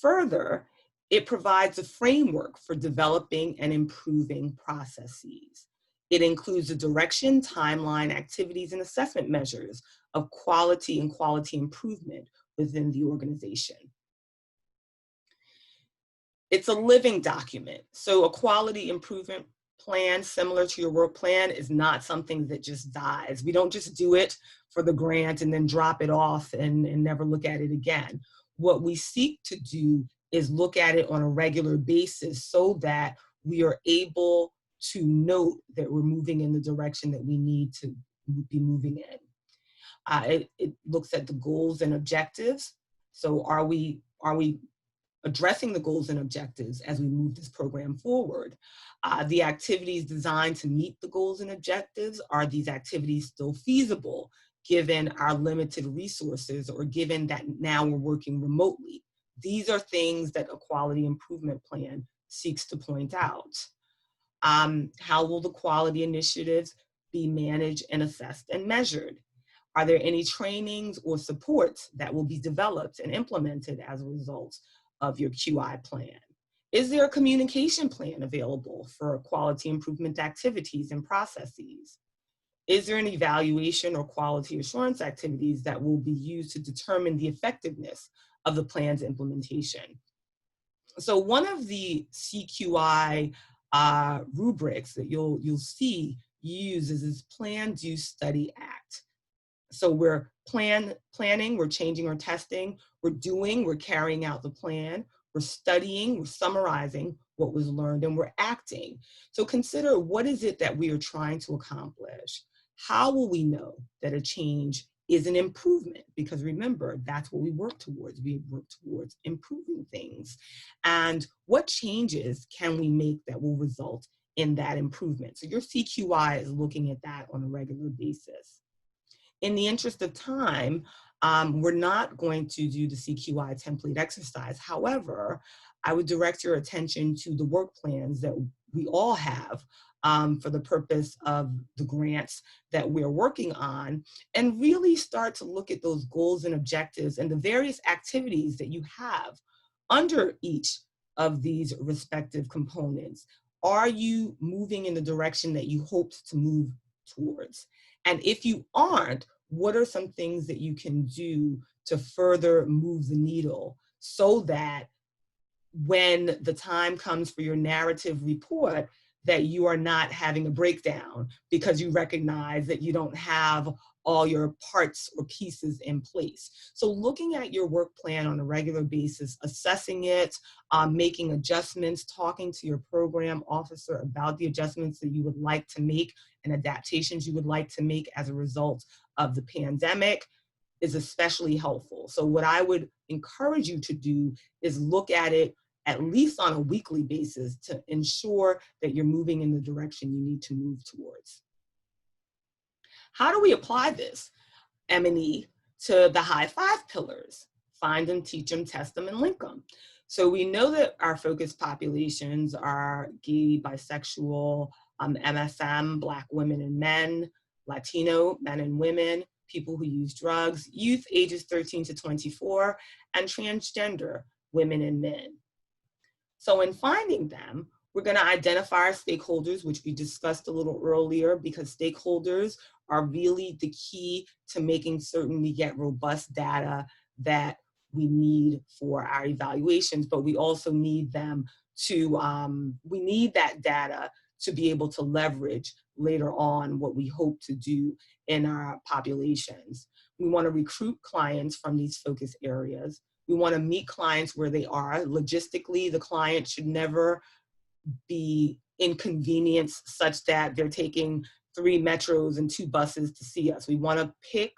Further, It provides a framework for developing and improving processes. It includes the direction, timeline, activities, and assessment measures of quality and quality improvement within the organization. It's a living document. So a quality improvement plan similar to your work plan is not something that just dies. We don't just do it for the grant and then drop it off and never look at it again. What we seek to do is look at it on a regular basis so that we are able to note that we're moving in the direction that we need to be moving in. It looks at the goals and objectives. So are we addressing the goals and objectives as we move this program forward? The activities designed to meet the goals and objectives, are these activities still feasible given our limited resources or given that now we're working remotely? These are things that a quality improvement plan seeks to point out. How will the quality initiatives be managed and assessed and measured? Are there any trainings or supports that will be developed and implemented as a result of your QI plan? Is there a communication plan available for quality improvement activities and processes? Is there an evaluation or quality assurance activities that will be used to determine the effectiveness of the plan's implementation? So one of the CQI rubrics that you'll see used is this Plan, Do, Study, Act. So we're planning, we're changing or testing, we're carrying out the plan, we're studying, we're summarizing what was learned, and we're acting. So consider, what is it that we are trying to accomplish? How will we know that a change is an improvement? Because remember, that's what we work towards. We work towards improving things. And what changes can we make that will result in that improvement? So your CQI is looking at that on a regular basis. In the interest of time, we're not going to do the CQI template exercise. However, I would direct your attention to the work plans that we all have for the purpose of the grants that we're working on, and really start to look at those goals and objectives and the various activities that you have under each of these respective components. Are you moving in the direction that you hoped to move towards? And if you aren't, what are some things that you can do to further move the needle so that when the time comes for your narrative report, that you are not having a breakdown because you recognize that you don't have all your parts or pieces in place. So looking at your work plan on a regular basis, assessing it, making adjustments, talking to your program officer about the adjustments that you would like to make and adaptations you would like to make as a result of the pandemic is especially helpful. So what I would encourage you to do is look at it at least on a weekly basis to ensure that you're moving in the direction you need to move towards. How do we apply this M&E to the high five pillars? Find them, teach them, test them, and link them. So we know that our focus populations are gay, bisexual, MSM, Black women and men, Latino men and women, people who use drugs, youth ages 13 to 24, and transgender women and men. So in finding them, we're going to identify our stakeholders, which we discussed a little earlier, because stakeholders are really the key to making certain we get robust data that we need for our evaluations, but we also need them to, we need that data to be able to leverage later on what we hope to do in our populations. We want to recruit clients from these focus areas. We want to meet clients where they are. Logistically, the client should never be inconvenienced such that they're taking 3 metros and 2 buses to see us. We want to pick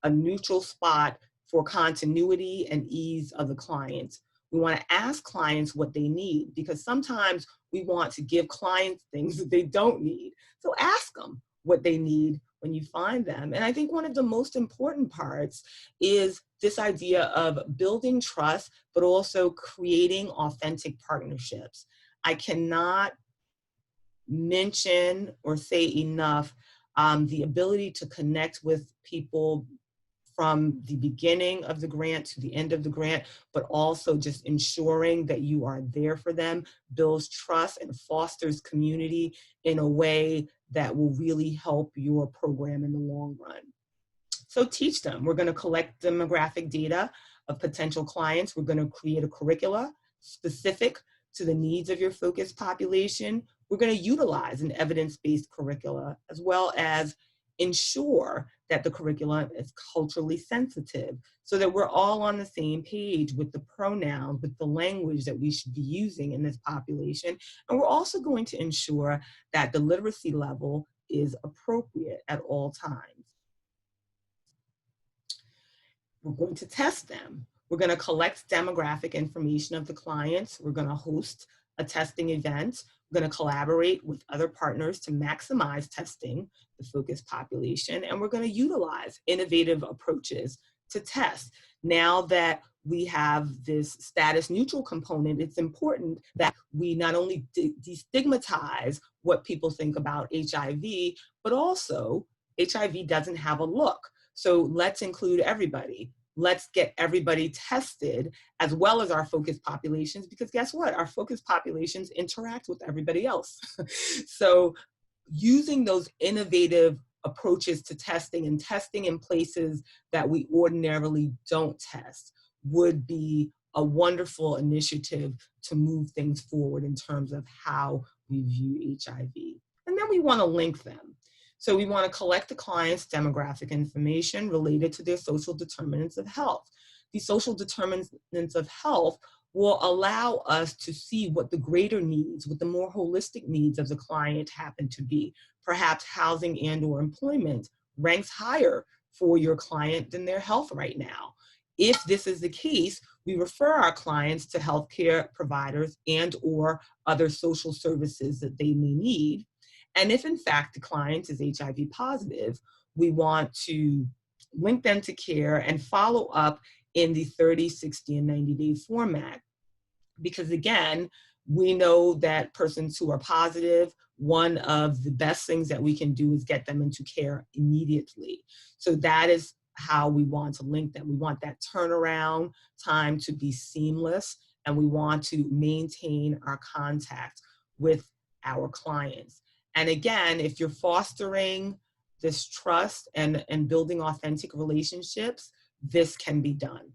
a neutral spot for continuity and ease of the client. We want to ask clients what they need, because sometimes we want to give clients things that they don't need. So ask them what they need when you find them. And I think one of the most important parts is this idea of building trust, but also creating authentic partnerships. I cannot mention or say enough the ability to connect with people from the beginning of the grant to the end of the grant, but also just ensuring that you are there for them, builds trust and fosters community in a way that will really help your program in the long run. So teach them. We're going to collect demographic data of potential clients. We're going to create a curricula specific to the needs of your focus population. We're going to utilize an evidence-based curricula, as well as ensure that the curriculum is culturally sensitive so that we're all on the same page with the pronouns, with the language that we should be using in this population. And we're also going to ensure that the literacy level is appropriate at all times. We're going to test them. We're going to collect demographic information of the clients. We're going to host a testing event. We're going to collaborate with other partners to maximize testing the focus population. And we're going to utilize innovative approaches to test. Now that we have this status neutral component, it's important that we not only destigmatize what people think about HIV, but also HIV doesn't have a look. So let's include everybody. Let's get everybody tested as well as our focus populations, because guess what? Our focus populations interact with everybody else. So using those innovative approaches to testing and testing in places that we ordinarily don't test would be a wonderful initiative to move things forward in terms of how we view HIV. And then we want to link them. So we want to collect the client's demographic information related to their social determinants of health. These social determinants of health will allow us to see what the greater needs, what the more holistic needs of the client happen to be. Perhaps housing and/or employment ranks higher for your client than their health right now. If this is the case, we refer our clients to healthcare providers and/or other social services that they may need. And if in fact the client is HIV positive, we want to link them to care and follow up in the 30, 60, and 90-day format. Because again, we know that persons who are positive, one of the best things that we can do is get them into care immediately. So that is how we want to link them. We want that turnaround time to be seamless, and we want to maintain our contact with our clients. And again, if you're fostering this trust and building authentic relationships, this can be done.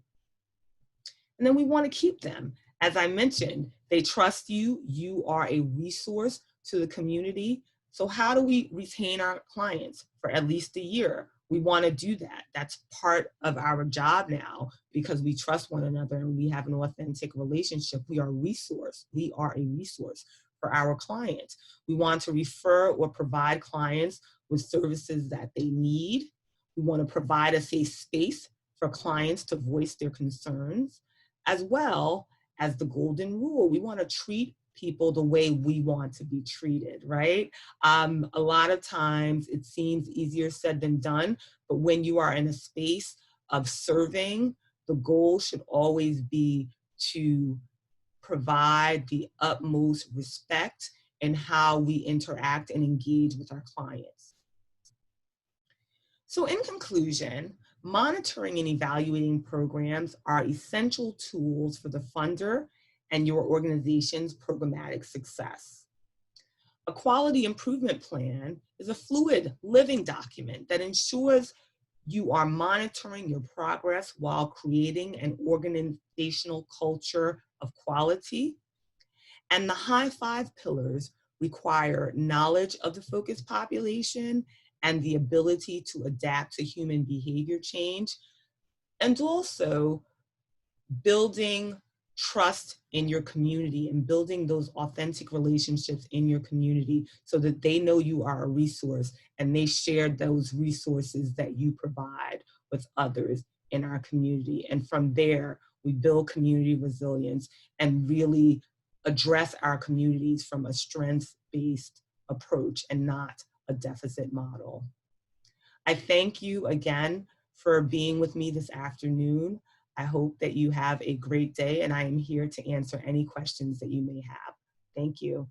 And then we want to keep them. As I mentioned, they trust you. You are a resource to the community. So how do we retain our clients for at least a year? We want to do that. That's part of our job now because we trust one another and we have an authentic relationship. We are a resource. We are a resource for our clients. We want to refer or provide clients with services that they need. We want to provide a safe space for clients to voice their concerns, as well as the golden rule. We want to treat people the way we want to be treated, right? A lot of times it seems easier said than done, but when you are in a space of serving, the goal should always be to provide the utmost respect in how we interact and engage with our clients. So in conclusion, monitoring and evaluating programs are essential tools for the funder and your organization's programmatic success. A quality improvement plan is a fluid, living document that ensures you are monitoring your progress while creating an organizational culture of quality. And the high five pillars require knowledge of the focus population and the ability to adapt to human behavior change, and also building trust in your community and building those authentic relationships in your community so that they know you are a resource and they share those resources that you provide with others in our community. And from there, we build community resilience and really address our communities from a strengths-based approach and not a deficit model. I thank you again for being with me this afternoon. I hope that you have a great day, and I am here to answer any questions that you may have. Thank you.